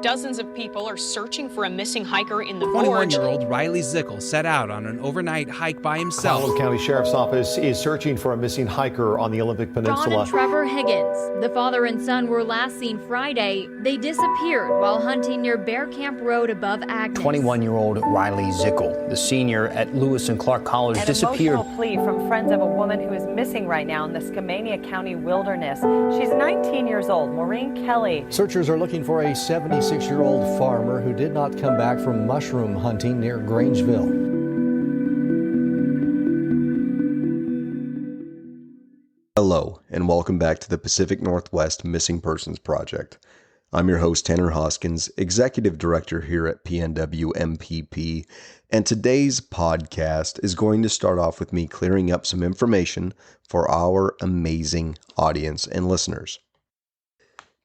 Dozens of people are searching for a missing hiker in the gorge. 21-year-old Riley Zickel set out on an overnight hike by himself. Salem County Sheriff's Office is searching for a missing hiker on the Olympic Peninsula. John and Trevor Higgins, the father and son, were last seen Friday. They disappeared while hunting near Bear Camp Road above Agnes. 21-year-old Riley Zickel, the senior at Lewis and Clark College, disappeared. An emotional plea from friends of a woman who is missing right now in the Spokane County wilderness. She's 19 years old, Maureen Kelly. Searchers are looking for a 76-year-old farmer who did not come back from mushroom hunting near Grangeville. Hello, and welcome back to the Pacific Northwest Missing Persons Project. I'm your host, Tanner Hoskins, Executive Director here at PNW MPP, and today's podcast is going to start off with me clearing up some information for our amazing audience and listeners.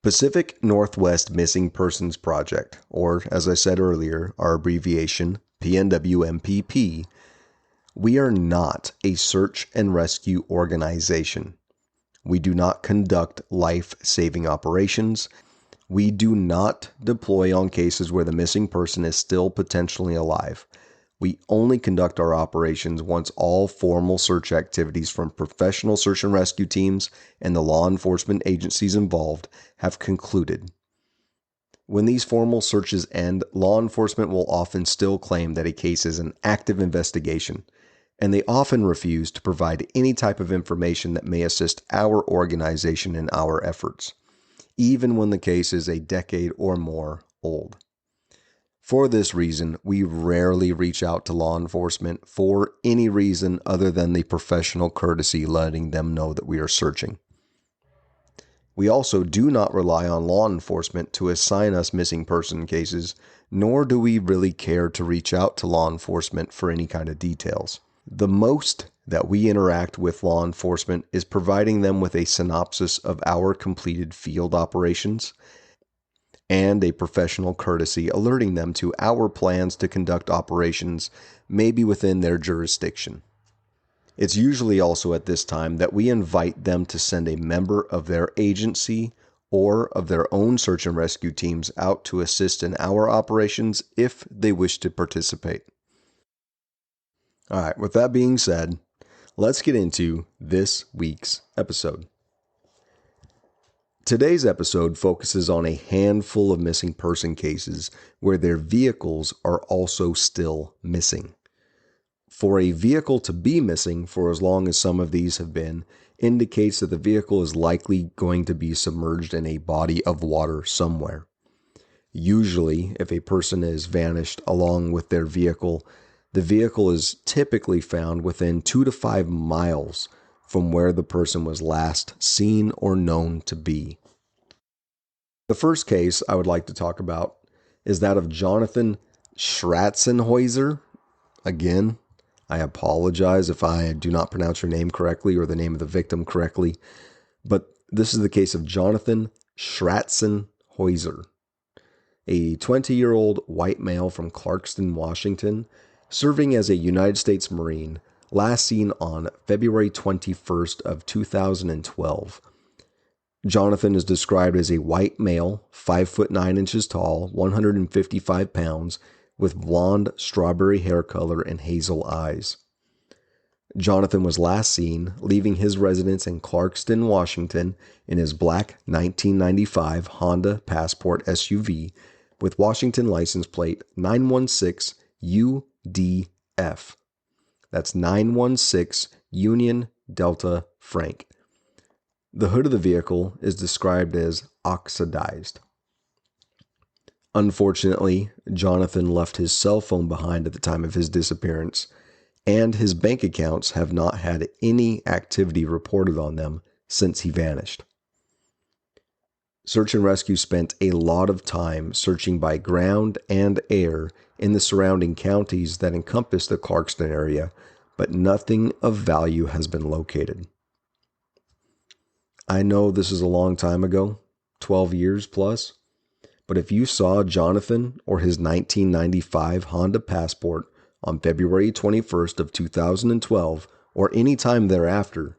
Pacific Northwest Missing Persons Project, or as I said earlier, our abbreviation PNW MPP, we are not a search and rescue organization. We do not conduct life-saving operations. We do not deploy on cases where the missing person is still potentially alive. We only conduct our operations once all formal search activities from professional search and rescue teams and the law enforcement agencies involved have concluded. When these formal searches end, law enforcement will often still claim that a case is an active investigation, and they often refuse to provide any type of information that may assist our organization in our efforts, even when the case is a decade or more old. For this reason, we rarely reach out to law enforcement for any reason other than the professional courtesy letting them know that we are searching. We also do not rely on law enforcement to assign us missing person cases, nor do we really care to reach out to law enforcement for any kind of details. The most that we interact with law enforcement is providing them with a synopsis of our completed field operations and a professional courtesy alerting them to our plans to conduct operations maybe within their jurisdiction. It's usually also at this time that we invite them to send a member of their agency or of their own search and rescue teams out to assist in our operations if they wish to participate. All right, with that being said, let's get into this week's episode. Today's episode focuses on a handful of missing person cases where their vehicles are also still missing. For a vehicle to be missing for as long as some of these have been indicates that the vehicle is likely going to be submerged in a body of water somewhere. Usually, if a person is vanished along with their vehicle, the vehicle is typically found within 2 to 5 miles from where the person was last seen or known to be. The first case I would like to talk about is that of Jonathan Schratzenhäuser. Again, I apologize if I do not pronounce your name correctly or the name of the victim correctly, but this is the case of Jonathan Schratzenhäuser, a 20-year-old white male from Clarkston, Washington, serving as a United States Marine, last seen on February 21st of 2012. Jonathan is described as a white male, 5 foot 9 inches tall, 155 pounds, with blonde strawberry hair color and hazel eyes. Jonathan was last seen leaving his residence in Clarkston, Washington in his black 1995 Honda Passport SUV with Washington license plate 916 UDF. That's 916 Union Delta Frank. The hood of the vehicle is described as oxidized. Unfortunately, Jonathan left his cell phone behind at the time of his disappearance, and his bank accounts have not had any activity reported on them since he vanished. Search and Rescue spent a lot of time searching by ground and air in the surrounding counties that encompass the Clarkston area, but nothing of value has been located. I know this is a long time ago, 12 years plus, but if you saw Jonathan or his 1995 Honda Passport on February 21st of 2012 or any time thereafter,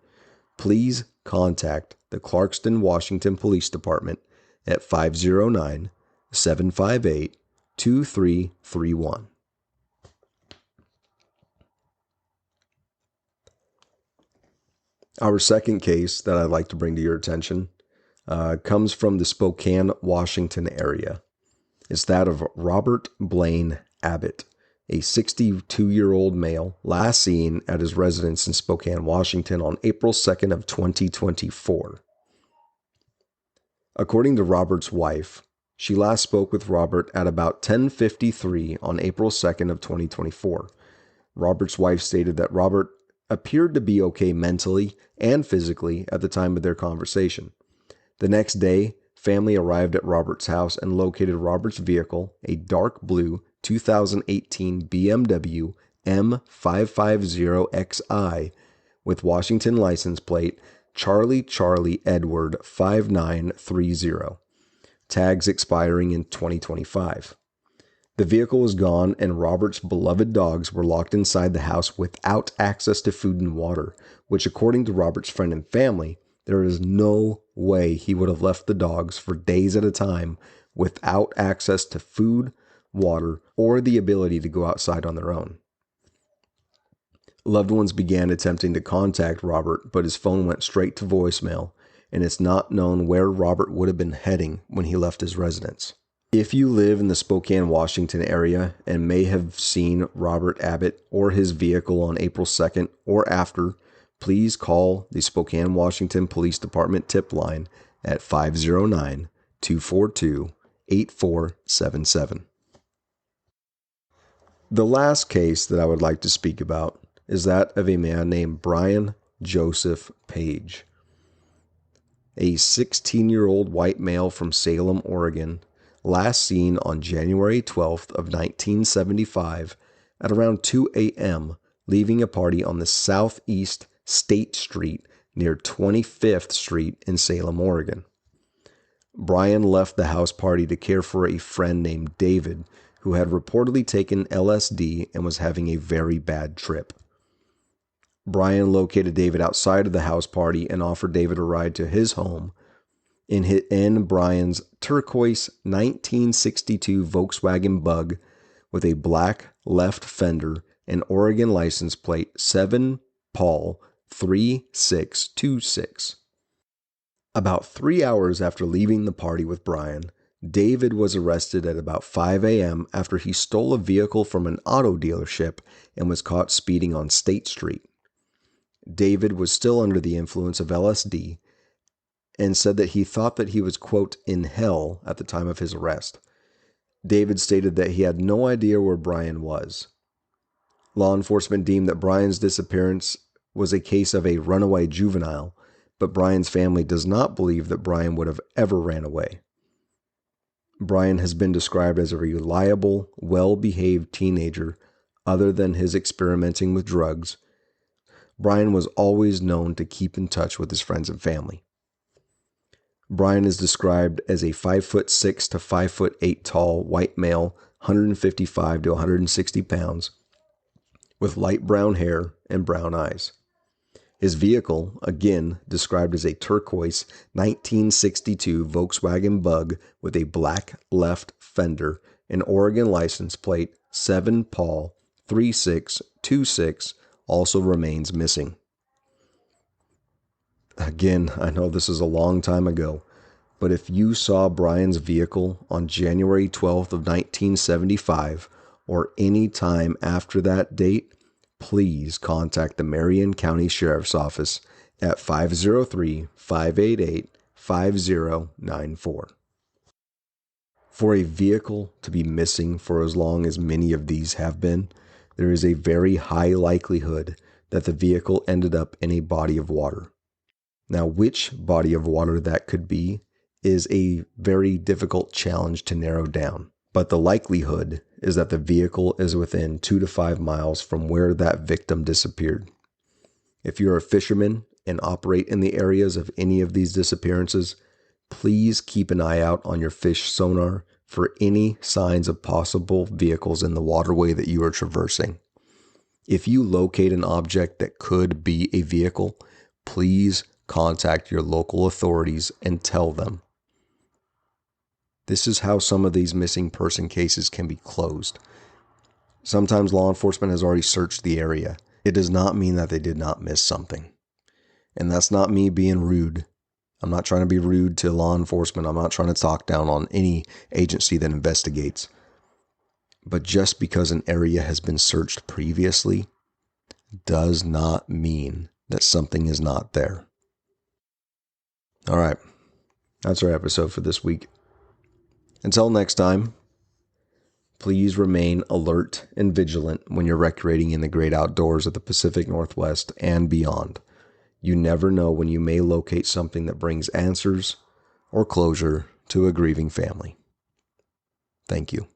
please contact the Clarkston, Washington Police Department at 509 758-2331. Our second case that I'd like to bring to your attention comes from the Spokane, Washington area. It's that of Robert Blaine Abbott, a 62-year-old male, last seen at his residence in Spokane, Washington on April 2nd of 2024. According to Robert's wife, she last spoke with Robert at about 10:53 on April 2nd of 2024. Robert's wife stated that Robert appeared to be okay mentally and physically at the time of their conversation. The next day, family arrived at Robert's house and located Robert's vehicle, a dark blue 2018 BMW M550XI with Washington license plate Charlie Charlie Edward 5930, tags expiring in 2025. The vehicle was gone, and Robert's beloved dogs were locked inside the house without access to food and water, which, according to Robert's friend and family, there is no way he would have left the dogs for days at a time without access to food, water, or the ability to go outside on their own. Loved ones began attempting to contact Robert, but his phone went straight to voicemail, and it's not known where Robert would have been heading when he left his residence. If you live in the Spokane, Washington area and may have seen Robert Abbott or his vehicle on April 2nd or after, please call the Spokane, Washington Police Department tip line at 509-242-8477. The last case that I would like to speak about is that of a man named Brian Joseph Page, a 16-year-old white male from Salem, Oregon, last seen on January 12th of 1975 at around 2 a.m., leaving a party on the southeast State Street near 25th Street in Salem, Oregon. Brian left the house party to care for a friend named David, who had reportedly taken LSD and was having a very bad trip. Brian located David outside of the house party and offered David a ride to his home in Brian's turquoise 1962 Volkswagen Bug with a black left fender and Oregon license plate 7 Paul 3626. About 3 hours after leaving the party with Brian, David was arrested at about 5 a.m. after he stole a vehicle from an auto dealership and was caught speeding on State Street. David was still under the influence of LSD and said that he thought that he was, quote, in hell at the time of his arrest. David stated that he had no idea where Brian was. Law enforcement deemed that Brian's disappearance was a case of a runaway juvenile, but Brian's family does not believe that Brian would have ever ran away. Brian has been described as a reliable, well-behaved teenager other than his experimenting with drugs. Brian was always known to keep in touch with his friends and family. Brian is described as a 5'6" to 5'8" tall white male, 155 to 160 pounds, with light brown hair and brown eyes. His vehicle, again described as a turquoise 1962 Volkswagen Bug with a black left fender and Oregon license plate 7 Paul 3626, also remains missing. Again, I know this is a long time ago, but if you saw Brian's vehicle on January 12th of 1975 or any time after that date, please contact the Marion County Sheriff's Office at 503-588-5094. For a vehicle to be missing for as long as many of these have been, there is a very high likelihood that the vehicle ended up in a body of water. Now, which body of water that could be is a very difficult challenge to narrow down, but the likelihood is that the vehicle is within 2 to 5 miles from where that victim disappeared. If you're a fisherman and operate in the areas of any of these disappearances, please keep an eye out on your fish sonar for any signs of possible vehicles in the waterway that you are traversing. If you locate an object that could be a vehicle, please contact your local authorities and tell them. This is how some of these missing person cases can be closed. Sometimes law enforcement has already searched the area. It does not mean that they did not miss something. And that's not me being rude. I'm not trying to be rude to law enforcement. I'm not trying to talk down on any agency that investigates. But just because an area has been searched previously does not mean that something is not there. All right. That's our episode for this week. Until next time, please remain alert and vigilant when you're recreating in the great outdoors of the Pacific Northwest and beyond. You never know when you may locate something that brings answers or closure to a grieving family. Thank you.